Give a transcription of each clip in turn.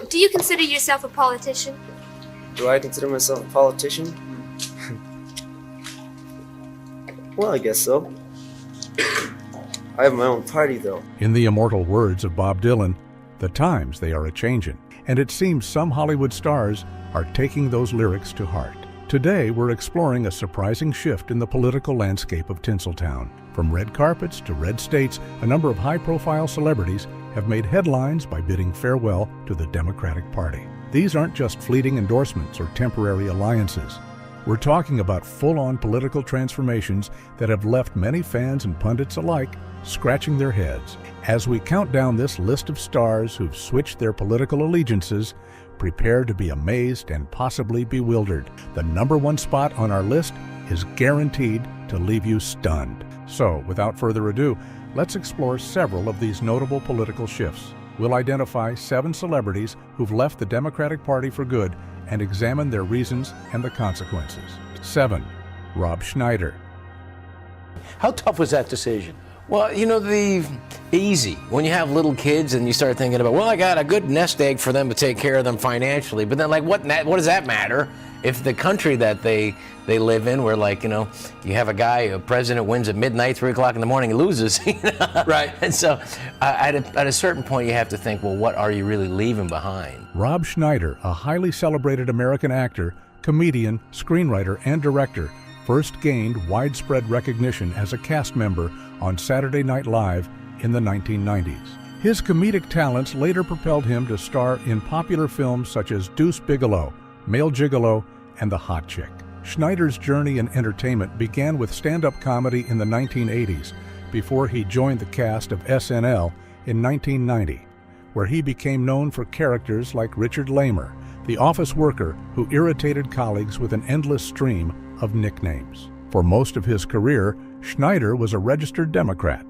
Do you consider yourself a politician? Do I consider myself a politician? Well, I guess so. I have my own party, though. In the immortal words of Bob Dylan, the times they are a-changin', and it seems some Hollywood stars are taking those lyrics to heart. Today, we're exploring a surprising shift in the political landscape of Tinseltown. From red carpets to red states, a number of high-profile celebrities have made headlines by bidding farewell to the Democratic Party. These aren't just fleeting endorsements or temporary alliances. We're talking about full-on political transformations that have left many fans and pundits alike scratching their heads. As we count down this list of stars who've switched their political allegiances, prepare to be amazed and possibly bewildered. The number one spot on our list is guaranteed to leave you stunned. So, without further ado, let's explore several of these notable political shifts. We'll identify 7 celebrities who've left the Democratic Party for good and examine their reasons and the consequences. 7. Rob Schneider. How tough was that decision? Well, you know, easy. When you have little kids and you start thinking about, well, I got a good nest egg for them to take care of them financially, but then, like, what does that matter if the country that they live in, where, like, you know, you have a president wins at midnight, 3 o'clock in the morning, and loses, you know? Right. And so at a certain point, you have to think, well, what are you really leaving behind? Rob Schneider, a highly celebrated American actor, comedian, screenwriter, and director, first gained widespread recognition as a cast member on Saturday Night Live in the 1990s. His comedic talents later propelled him to star in popular films such as Deuce Bigalow, Male Gigolo, and The Hot Chick. Schneider's journey in entertainment began with stand-up comedy in the 1980s before he joined the cast of SNL in 1990, where he became known for characters like Richard Lamer, the office worker who irritated colleagues with an endless stream of nicknames. For most of his career, Schneider was a registered Democrat.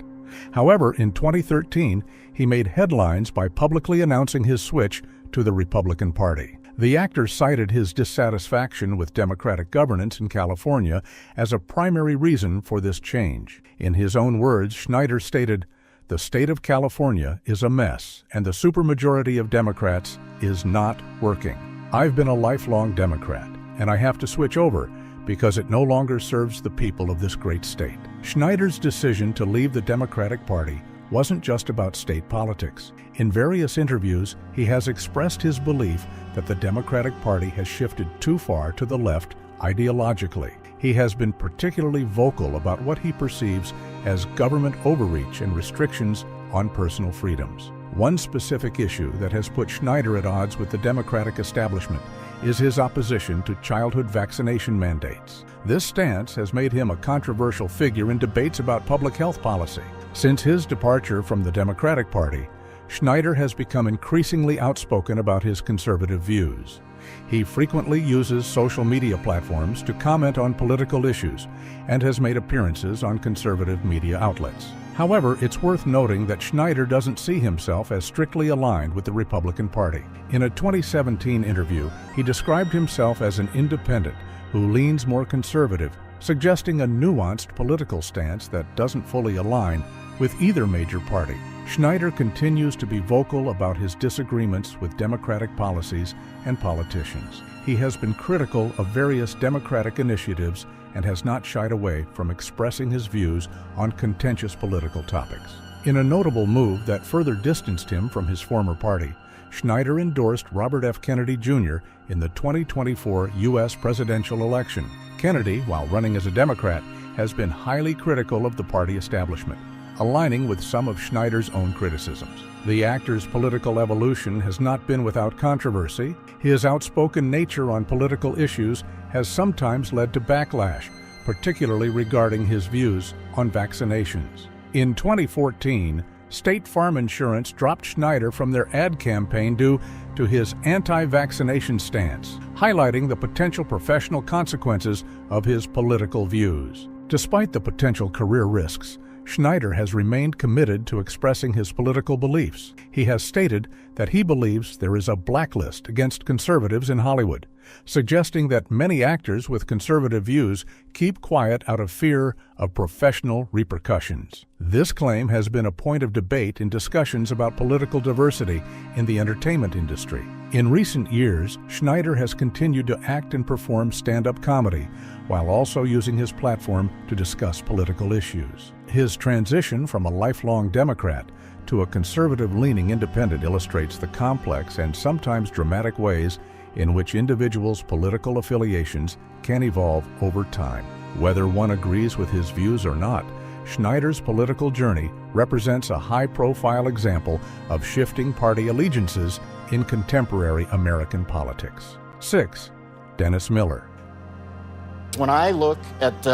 However, in 2013, he made headlines by publicly announcing his switch to the Republican Party. The actor cited his dissatisfaction with Democratic governance in California as a primary reason for this change. In his own words, Schneider stated, "The state of California is a mess, and the supermajority of Democrats is not working. I've been a lifelong Democrat, and I have to switch over because it no longer serves the people of this great state." Schneider's decision to leave the Democratic Party wasn't just about state politics. In various interviews, he has expressed his belief that the Democratic Party has shifted too far to the left ideologically. He has been particularly vocal about what he perceives as government overreach and restrictions on personal freedoms. One specific issue that has put Schneider at odds with the Democratic establishment is his opposition to childhood vaccination mandates. This stance has made him a controversial figure in debates about public health policy. Since his departure from the Democratic Party, Schneider has become increasingly outspoken about his conservative views. He frequently uses social media platforms to comment on political issues and has made appearances on conservative media outlets. However, it's worth noting that Schneider doesn't see himself as strictly aligned with the Republican Party. In a 2017 interview, he described himself as an independent who leans more conservative, suggesting a nuanced political stance that doesn't fully align with either major party. Schneider continues to be vocal about his disagreements with Democratic policies and politicians. He has been critical of various Democratic initiatives and has not shied away from expressing his views on contentious political topics. In a notable move that further distanced him from his former party, Schneider endorsed Robert F. Kennedy Jr. in the 2024 U.S. presidential election. Kennedy, while running as a Democrat, has been highly critical of the party establishment, aligning with some of Schneider's own criticisms. The actor's political evolution has not been without controversy. His outspoken nature on political issues has sometimes led to backlash, particularly regarding his views on vaccinations. In 2014, State Farm Insurance dropped Schneider from their ad campaign due to his anti-vaccination stance, highlighting the potential professional consequences of his political views. Despite the potential career risks, Schneider has remained committed to expressing his political beliefs. He has stated that he believes there is a blacklist against conservatives in Hollywood, suggesting that many actors with conservative views keep quiet out of fear of professional repercussions. This claim has been a point of debate in discussions about political diversity in the entertainment industry. In recent years, Schneider has continued to act and perform stand-up comedy, while also using his platform to discuss political issues. His transition from a lifelong Democrat to a conservative-leaning independent illustrates the complex and sometimes dramatic ways in which individuals' political affiliations can evolve over time. Whether one agrees with his views or not, Schneider's political journey represents a high-profile example of shifting party allegiances in contemporary American politics. 6. Dennis Miller. When I look at,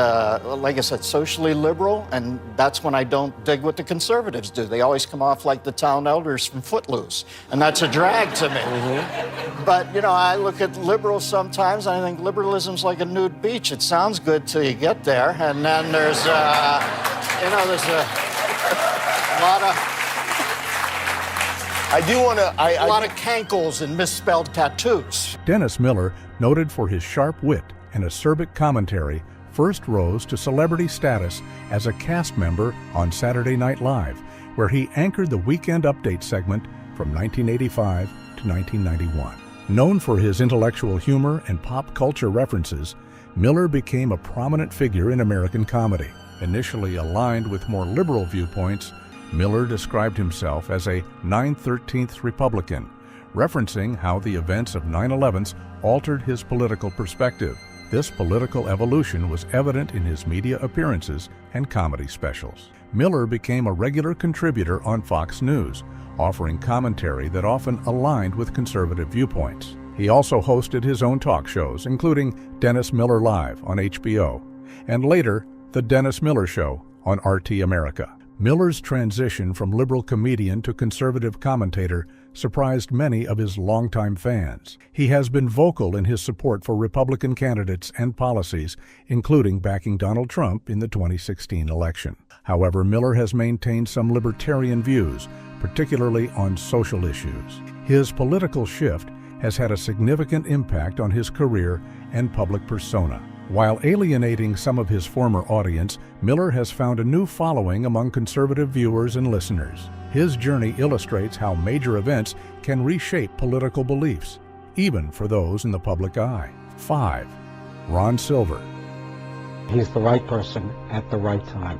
like I said, socially liberal, and that's when I don't dig what the conservatives do. They always come off like the town elders from Footloose, and that's a drag to me. But, you know, I look at liberals sometimes, and I think liberalism's like a nude beach. It sounds good till you get there, and then there's, there's a lot of... a lot of cankles and misspelled tattoos. Dennis Miller, noted for his sharp wit and acerbic commentary, first rose to celebrity status as a cast member on Saturday Night Live, where he anchored the Weekend Update segment from 1985 to 1991. Known for his intellectual humor and pop culture references, Miller became a prominent figure in American comedy. Initially aligned with more liberal viewpoints, Miller described himself as a 9/13 Republican, referencing how the events of 9/11 altered his political perspective. This political evolution was evident in his media appearances and comedy specials. Miller became a regular contributor on Fox News, offering commentary that often aligned with conservative viewpoints. He also hosted his own talk shows, including Dennis Miller Live on HBO, and later, The Dennis Miller Show on RT America. Miller's transition from liberal comedian to conservative commentator surprised many of his longtime fans. He has been vocal in his support for Republican candidates and policies, including backing Donald Trump in the 2016 election. However, Miller has maintained some libertarian views, particularly on social issues. His political shift has had a significant impact on his career and public persona. While alienating some of his former audience, Miller has found a new following among conservative viewers and listeners. His journey illustrates how major events can reshape political beliefs, even for those in the public eye. 5. Ron Silver. He's the right person at the right time.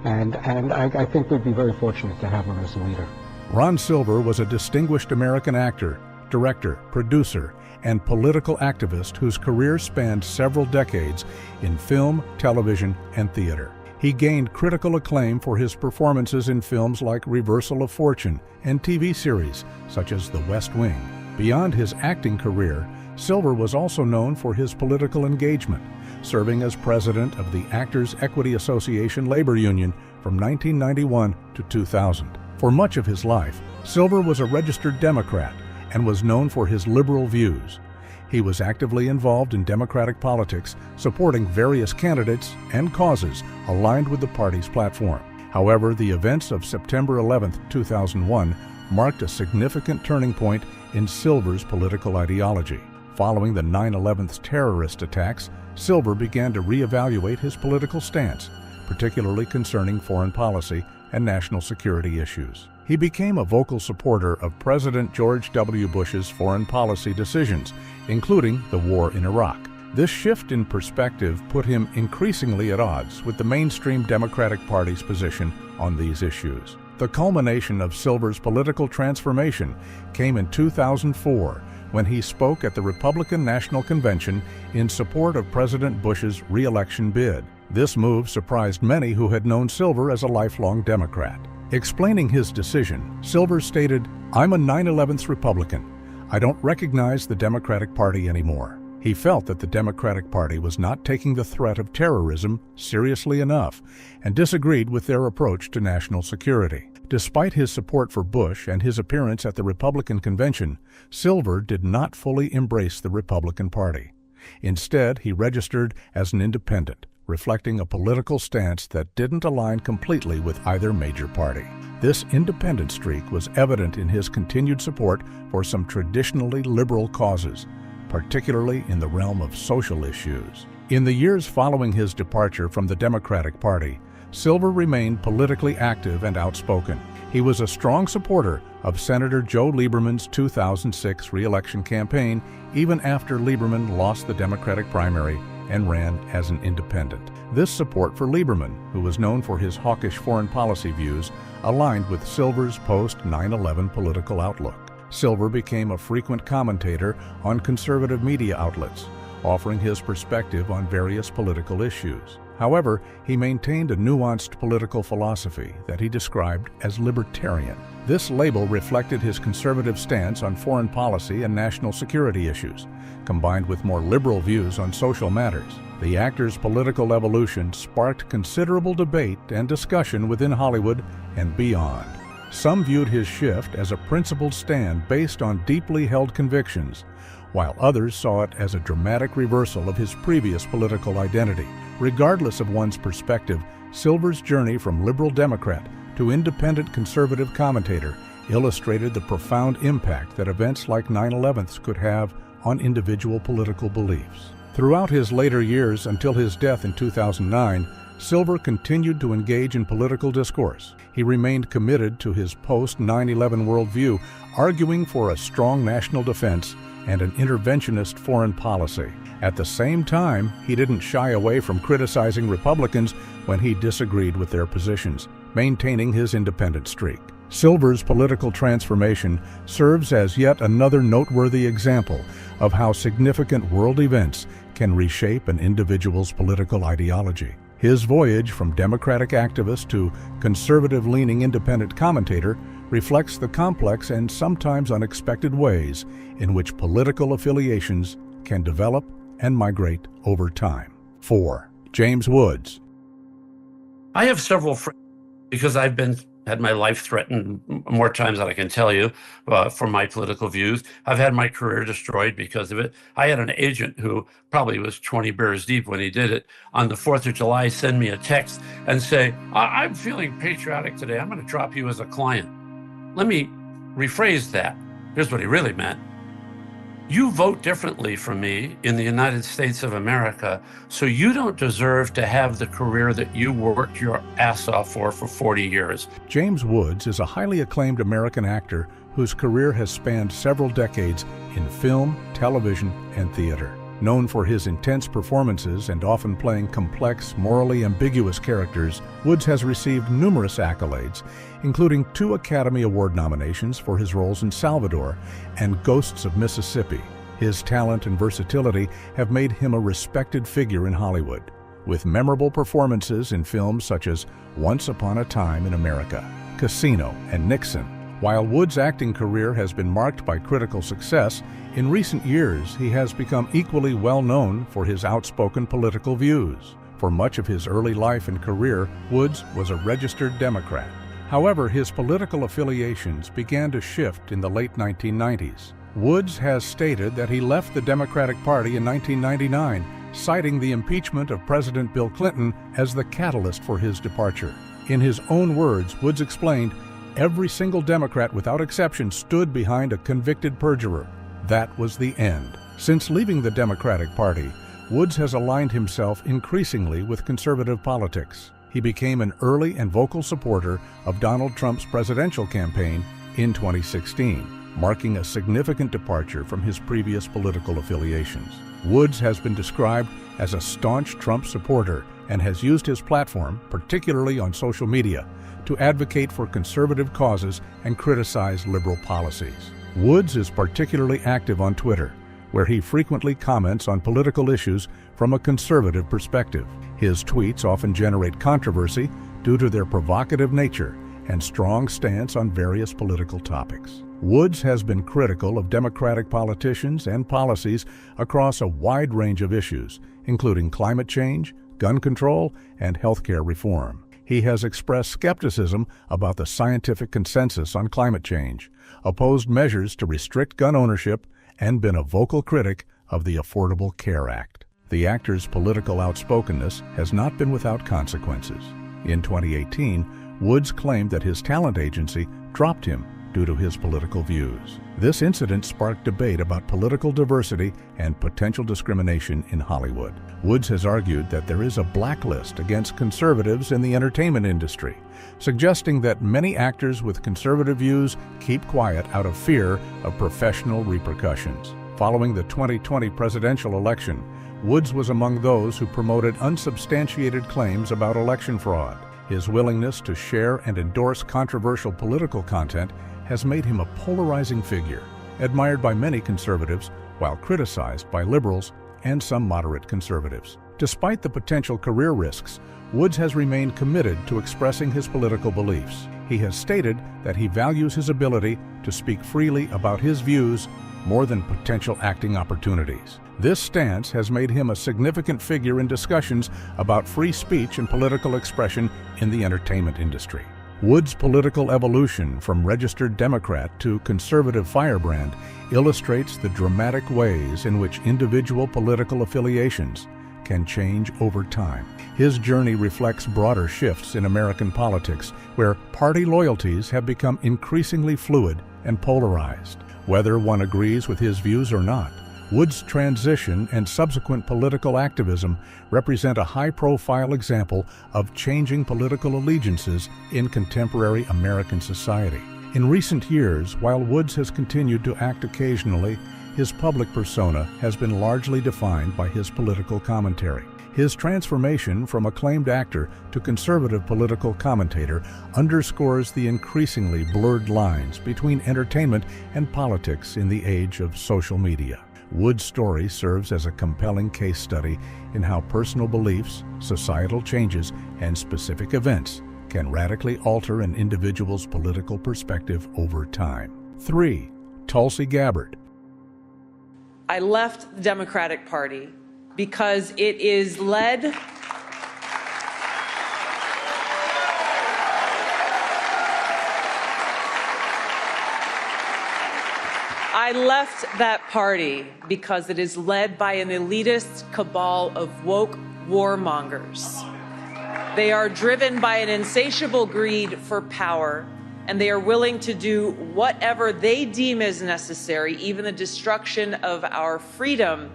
And I think we'd be very fortunate to have him as a leader. Ron Silver was a distinguished American actor, director, producer, and political activist whose career spanned several decades in film, television, and theater. He gained critical acclaim for his performances in films like Reversal of Fortune and TV series such as The West Wing. Beyond his acting career, Silver was also known for his political engagement, serving as president of the Actors Equity Association labor union from 1991 to 2000. For much of his life, Silver was a registered Democrat and was known for his liberal views. He was actively involved in Democratic politics, supporting various candidates and causes aligned with the party's platform. However, the events of September 11, 2001 marked a significant turning point in Silver's political ideology. Following the 9/11 terrorist attacks, Silver began to reevaluate his political stance, particularly concerning foreign policy and national security issues. He became a vocal supporter of President George W. Bush's foreign policy decisions, including the war in Iraq. This shift in perspective put him increasingly at odds with the mainstream Democratic Party's position on these issues. The culmination of Silver's political transformation came in 2004 when he spoke at the Republican National Convention in support of President Bush's re-election bid. This move surprised many who had known Silver as a lifelong Democrat. Explaining his decision, Silver stated, "I'm a 9/11 Republican. I don't recognize the Democratic Party anymore." He felt that the Democratic Party was not taking the threat of terrorism seriously enough and disagreed with their approach to national security. Despite his support for Bush and his appearance at the Republican convention, Silver did not fully embrace the Republican Party. Instead, he registered as an independent, reflecting a political stance that didn't align completely with either major party. This independent streak was evident in his continued support for some traditionally liberal causes, particularly in the realm of social issues. In the years following his departure from the Democratic Party, Silver remained politically active and outspoken. He was a strong supporter of Senator Joe Lieberman's 2006 re-election campaign, even after Lieberman lost the Democratic primary and ran as an independent. This support for Lieberman, who was known for his hawkish foreign policy views, aligned with Silver's post-9/11 political outlook. Silver became a frequent commentator on conservative media outlets, offering his perspective on various political issues. However, he maintained a nuanced political philosophy that he described as libertarian. This label reflected his conservative stance on foreign policy and national security issues, combined with more liberal views on social matters. The actor's political evolution sparked considerable debate and discussion within Hollywood and beyond. Some viewed his shift as a principled stand based on deeply held convictions, while others saw it as a dramatic reversal of his previous political identity. Regardless of one's perspective, Silver's journey from liberal Democrat to independent conservative commentator illustrated the profound impact that events like 9/11 could have on individual political beliefs. Throughout his later years until his death in 2009, Silver continued to engage in political discourse. He remained committed to his post-9/11 worldview, arguing for a strong national defense and an interventionist foreign policy. At the same time, he didn't shy away from criticizing Republicans when he disagreed with their positions, maintaining his independent streak. Silver's political transformation serves as yet another noteworthy example of how significant world events can reshape an individual's political ideology. His voyage from Democratic activist to conservative-leaning independent commentator reflects the complex and sometimes unexpected ways in which political affiliations can develop and migrate over time. 4. James Woods. I have several friends because I've had my life threatened more times than I can tell you for my political views. I've had my career destroyed because of it. I had an agent who probably was 20 beers deep when he did it. On the 4th of July, send me a text and say, I'm feeling patriotic today. I'm going to drop you as a client. Let me rephrase that. Here's what he really meant. You vote differently from me in the United States of America, so you don't deserve to have the career that you worked your ass off for 40 years. James Woods is a highly acclaimed American actor whose career has spanned several decades in film, television, and theater. Known for his intense performances and often playing complex, morally ambiguous characters, Woods has received numerous accolades, including 2 Academy Award nominations for his roles in Salvador and Ghosts of Mississippi. His talent and versatility have made him a respected figure in Hollywood, with memorable performances in films such as Once Upon a Time in America, Casino, and Nixon. While Woods' acting career has been marked by critical success, in recent years he has become equally well known for his outspoken political views. For much of his early life and career, Woods was a registered Democrat. However, his political affiliations began to shift in the late 1990s. Woods has stated that he left the Democratic Party in 1999, citing the impeachment of President Bill Clinton as the catalyst for his departure. In his own words, Woods explained, "Every single Democrat without exception stood behind a convicted perjurer. That was the end." Since leaving the Democratic Party, Woods has aligned himself increasingly with conservative politics. He became an early and vocal supporter of Donald Trump's presidential campaign in 2016, marking a significant departure from his previous political affiliations. Woods has been described as a staunch Trump supporter and has used his platform, particularly on social media, to advocate for conservative causes and criticize liberal policies. Woods is particularly active on Twitter, where he frequently comments on political issues from a conservative perspective. His tweets often generate controversy due to their provocative nature and strong stance on various political topics. Woods has been critical of Democratic politicians and policies across a wide range of issues, including climate change, gun control, and healthcare reform. He has expressed skepticism about the scientific consensus on climate change, opposed measures to restrict gun ownership, and been a vocal critic of the Affordable Care Act. The actor's political outspokenness has not been without consequences. In 2018, Woods claimed that his talent agency dropped him due to his political views. This incident sparked debate about political diversity and potential discrimination in Hollywood. Woods has argued that there is a blacklist against conservatives in the entertainment industry, suggesting that many actors with conservative views keep quiet out of fear of professional repercussions. Following the 2020 presidential election, Woods was among those who promoted unsubstantiated claims about election fraud. His willingness to share and endorse controversial political content has made him a polarizing figure, admired by many conservatives while criticized by liberals and some moderate conservatives. Despite the potential career risks, Woods has remained committed to expressing his political beliefs. He has stated that he values his ability to speak freely about his views more than potential acting opportunities. This stance has made him a significant figure in discussions about free speech and political expression in the entertainment industry. Woods' political evolution from registered Democrat to conservative firebrand illustrates the dramatic ways in which individual political affiliations can change over time. His journey reflects broader shifts in American politics, where party loyalties have become increasingly fluid and polarized. Whether one agrees with his views or not, Woods' transition and subsequent political activism represent a high-profile example of changing political allegiances in contemporary American society. In recent years, while Woods has continued to act occasionally, his public persona has been largely defined by his political commentary. His transformation from acclaimed actor to conservative political commentator underscores the increasingly blurred lines between entertainment and politics in the age of social media. Woods' story serves as a compelling case study in how personal beliefs, societal changes, and specific events can radically alter an individual's political perspective over time. 3. Tulsi Gabbard. I left the Democratic Party because it is led I left that party because it is led by an elitist cabal of woke warmongers. They are driven by an insatiable greed for power, and they are willing to do whatever they deem is necessary, even the destruction of our freedom,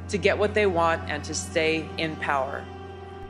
to get what they want and to stay in power.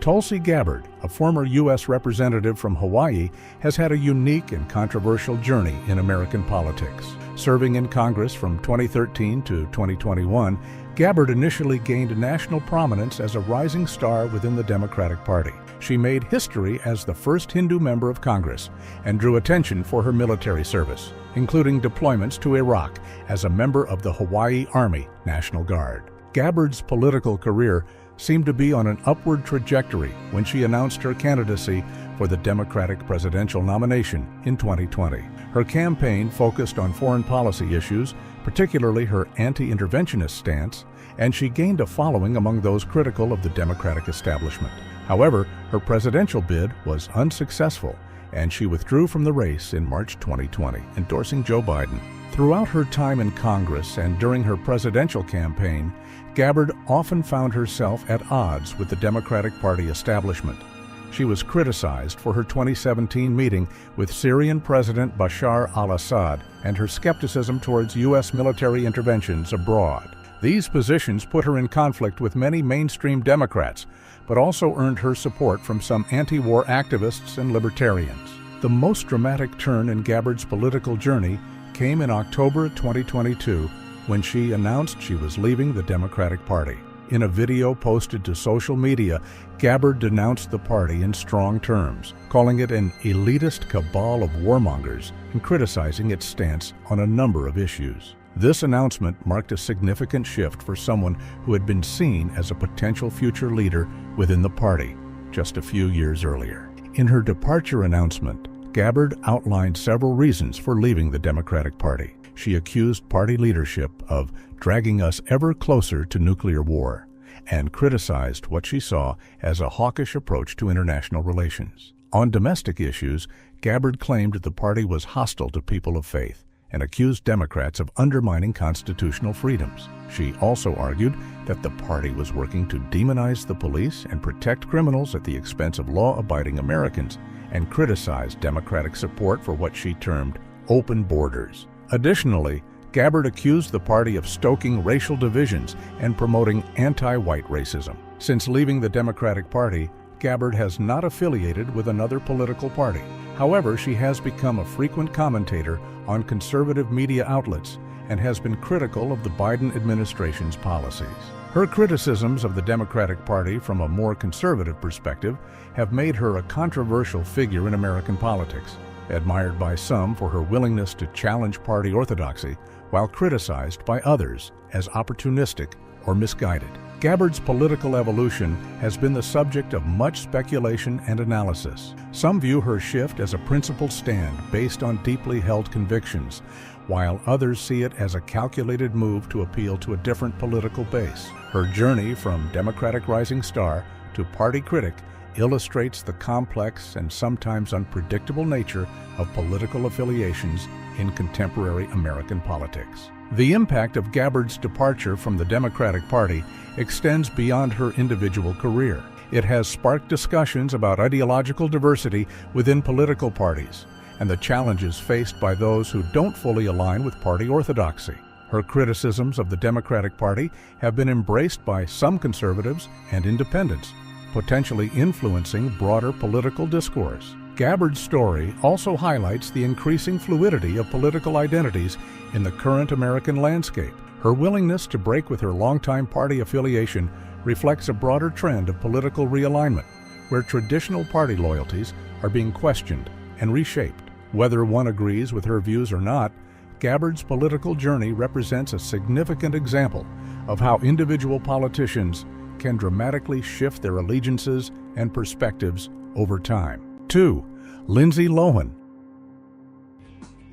Tulsi Gabbard, a former U.S. representative from Hawaii, has had a unique and controversial journey in American politics. Serving in Congress from 2013 to 2021, Gabbard initially gained national prominence as a rising star within the Democratic Party. She made history as the first Hindu member of Congress and drew attention for her military service, including deployments to Iraq as a member of the Hawaii Army National Guard. Gabbard's political career seemed to be on an upward trajectory when she announced her candidacy for the Democratic presidential nomination in 2020. Her campaign focused on foreign policy issues, particularly her anti-interventionist stance, and she gained a following among those critical of the Democratic establishment. However, her presidential bid was unsuccessful, and she withdrew from the race in March 2020, endorsing Joe Biden. Throughout her time in Congress and during her presidential campaign, Gabbard often found herself at odds with the Democratic Party establishment. She was criticized for her 2017 meeting with Syrian President Bashar al-Assad and her skepticism towards U.S. military interventions abroad. These positions put her in conflict with many mainstream Democrats, but also earned her support from some anti-war activists and libertarians. The most dramatic turn in Gabbard's political journey came in October 2022 when she announced she was leaving the Democratic Party. In a video posted to social media, Gabbard denounced the party in strong terms, calling it an elitist cabal of warmongers and criticizing its stance on a number of issues. This announcement marked a significant shift for someone who had been seen as a potential future leader within the party just a few years earlier. In her departure announcement, Gabbard outlined several reasons for leaving the Democratic Party. She accused party leadership of dragging us ever closer to nuclear war and criticized what she saw as a hawkish approach to international relations. On domestic issues, Gabbard claimed the party was hostile to people of faith and accused Democrats of undermining constitutional freedoms. She also argued that the party was working to demonize the police and protect criminals at the expense of law-abiding Americans, and criticized Democratic support for what she termed open borders. Additionally, Gabbard accused the party of stoking racial divisions and promoting anti-white racism. Since leaving the Democratic Party, Gabbard has not affiliated with another political party. However, she has become a frequent commentator on conservative media outlets and has been critical of the Biden administration's policies. Her criticisms of the Democratic Party from a more conservative perspective have made her a controversial figure in American politics, admired by some for her willingness to challenge party orthodoxy, while criticized by others as opportunistic or misguided. Gabbard's political evolution has been the subject of much speculation and analysis. Some view her shift as a principled stand based on deeply held convictions, while others see it as a calculated move to appeal to a different political base. Her journey from Democratic rising star to party critic illustrates the complex and sometimes unpredictable nature of political affiliations in contemporary American politics. The impact of Gabbard's departure from the Democratic Party extends beyond her individual career. It has sparked discussions about ideological diversity within political parties and the challenges faced by those who don't fully align with party orthodoxy. Her criticisms of the Democratic Party have been embraced by some conservatives and independents, potentially influencing broader political discourse. Gabbard's story also highlights the increasing fluidity of political identities in the current American landscape. Her willingness to break with her longtime party affiliation reflects a broader trend of political realignment, where traditional party loyalties are being questioned and reshaped. Whether one agrees with her views or not, Gabbard's political journey represents a significant example of how individual politicians can dramatically shift their allegiances and perspectives over time. 2. Lindsay Lohan.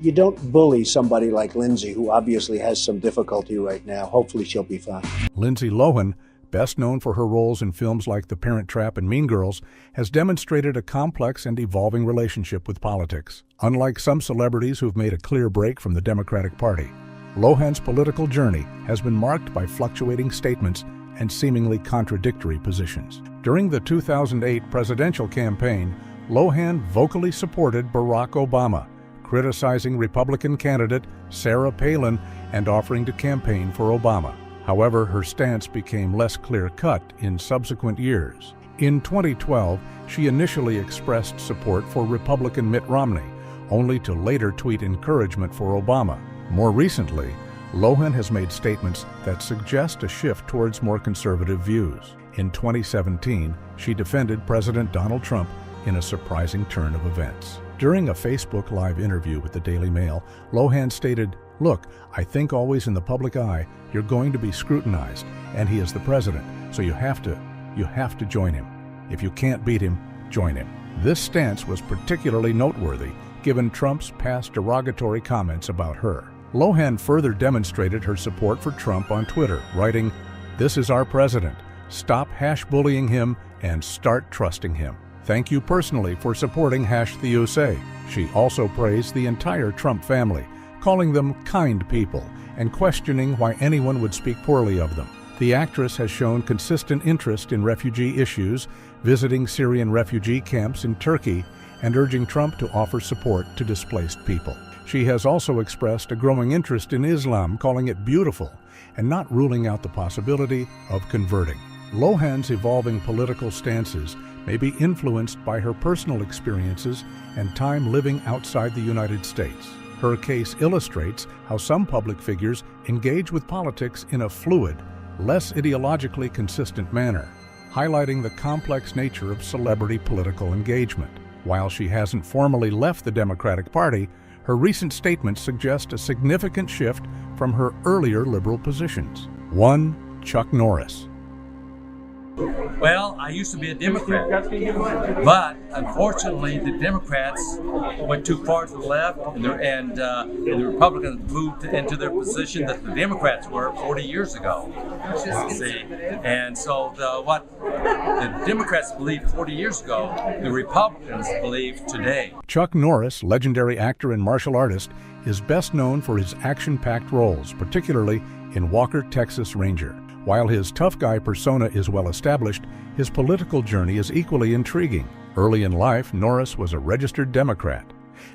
You don't bully somebody like Lindsay, who obviously has some difficulty right now. Hopefully she'll be fine. Lindsay Lohan, best known for her roles in films like The Parent Trap and Mean Girls, has demonstrated a complex and evolving relationship with politics. Unlike some celebrities who've made a clear break from the Democratic Party, Lohan's political journey has been marked by fluctuating statements and seemingly contradictory positions. During the 2008 presidential campaign, Lohan vocally supported Barack Obama, criticizing Republican candidate Sarah Palin and offering to campaign for Obama. However, her stance became less clear-cut in subsequent years. In 2012, she initially expressed support for Republican Mitt Romney, only to later tweet encouragement for Obama. More recently, Lohan has made statements that suggest a shift towards more conservative views. In 2017, she defended President Donald Trump in a surprising turn of events. During a Facebook Live interview with the Daily Mail, Lohan stated, "Look, I think always in the public eye, you're going to be scrutinized, and he is the president, so you have to join him. If you can't beat him, join him." This stance was particularly noteworthy given Trump's past derogatory comments about her. Lohan further demonstrated her support for Trump on Twitter, writing, "This is our president. Stop bullying him and start trusting him. Thank you personally for supporting the USA." She also praised the entire Trump family, calling them kind people and questioning why anyone would speak poorly of them. The actress has shown consistent interest in refugee issues, visiting Syrian refugee camps in Turkey and urging Trump to offer support to displaced people. She has also expressed a growing interest in Islam, calling it beautiful and not ruling out the possibility of converting. Lohan's evolving political stances may be influenced by her personal experiences and time living outside the United States. Her case illustrates how some public figures engage with politics in a fluid, less ideologically consistent manner, highlighting the complex nature of celebrity political engagement. While she hasn't formally left the Democratic Party, her recent statements suggest a significant shift from her earlier liberal positions. 1. Chuck Norris. Well, I used to be a Democrat, but unfortunately the Democrats went too far to the left, and the Republicans moved into their position that the Democrats were 40 years ago. See, and so what the Democrats believed 40 years ago, the Republicans believe today. Chuck Norris, legendary actor and martial artist, is best known for his action-packed roles, particularly in Walker, Texas Ranger. While his tough guy persona is well established, his political journey is equally intriguing. Early in life, Norris was a registered Democrat.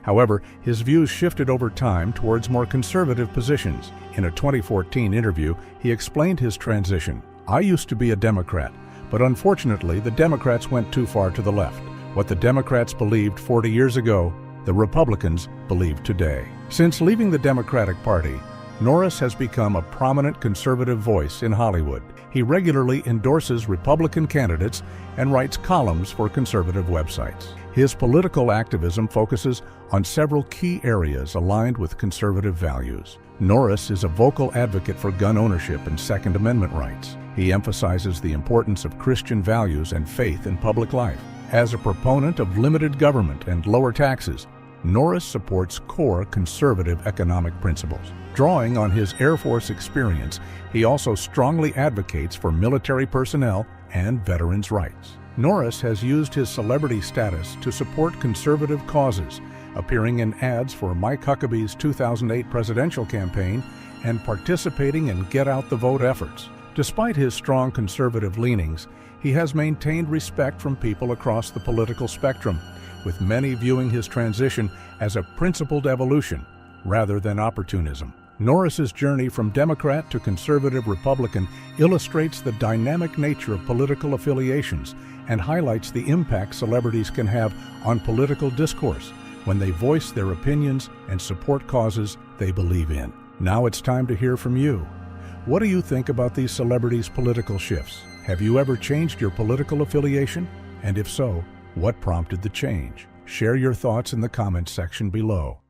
However, his views shifted over time towards more conservative positions. In a 2014 interview, he explained his transition. "I used to be a Democrat, but unfortunately the Democrats went too far to the left. What the Democrats believed 40 years ago, the Republicans believe today." Since leaving the Democratic Party, Norris has become a prominent conservative voice in Hollywood. He regularly endorses Republican candidates and writes columns for conservative websites. His political activism focuses on several key areas aligned with conservative values. Norris is a vocal advocate for gun ownership and Second Amendment rights. He emphasizes the importance of Christian values and faith in public life. As a proponent of limited government and lower taxes, Norris supports core conservative economic principles. Drawing on his Air Force experience, he also strongly advocates for military personnel and veterans' rights. Norris has used his celebrity status to support conservative causes, appearing in ads for Mike Huckabee's 2008 presidential campaign and participating in Get Out the Vote efforts. Despite his strong conservative leanings, he has maintained respect from people across the political spectrum, with many viewing his transition as a principled evolution rather than opportunism. Norris's journey from Democrat to conservative Republican illustrates the dynamic nature of political affiliations and highlights the impact celebrities can have on political discourse when they voice their opinions and support causes they believe in. Now it's time to hear from you. What do you think about these celebrities' political shifts? Have you ever changed your political affiliation? And if so, what prompted the change? Share your thoughts in the comments section below.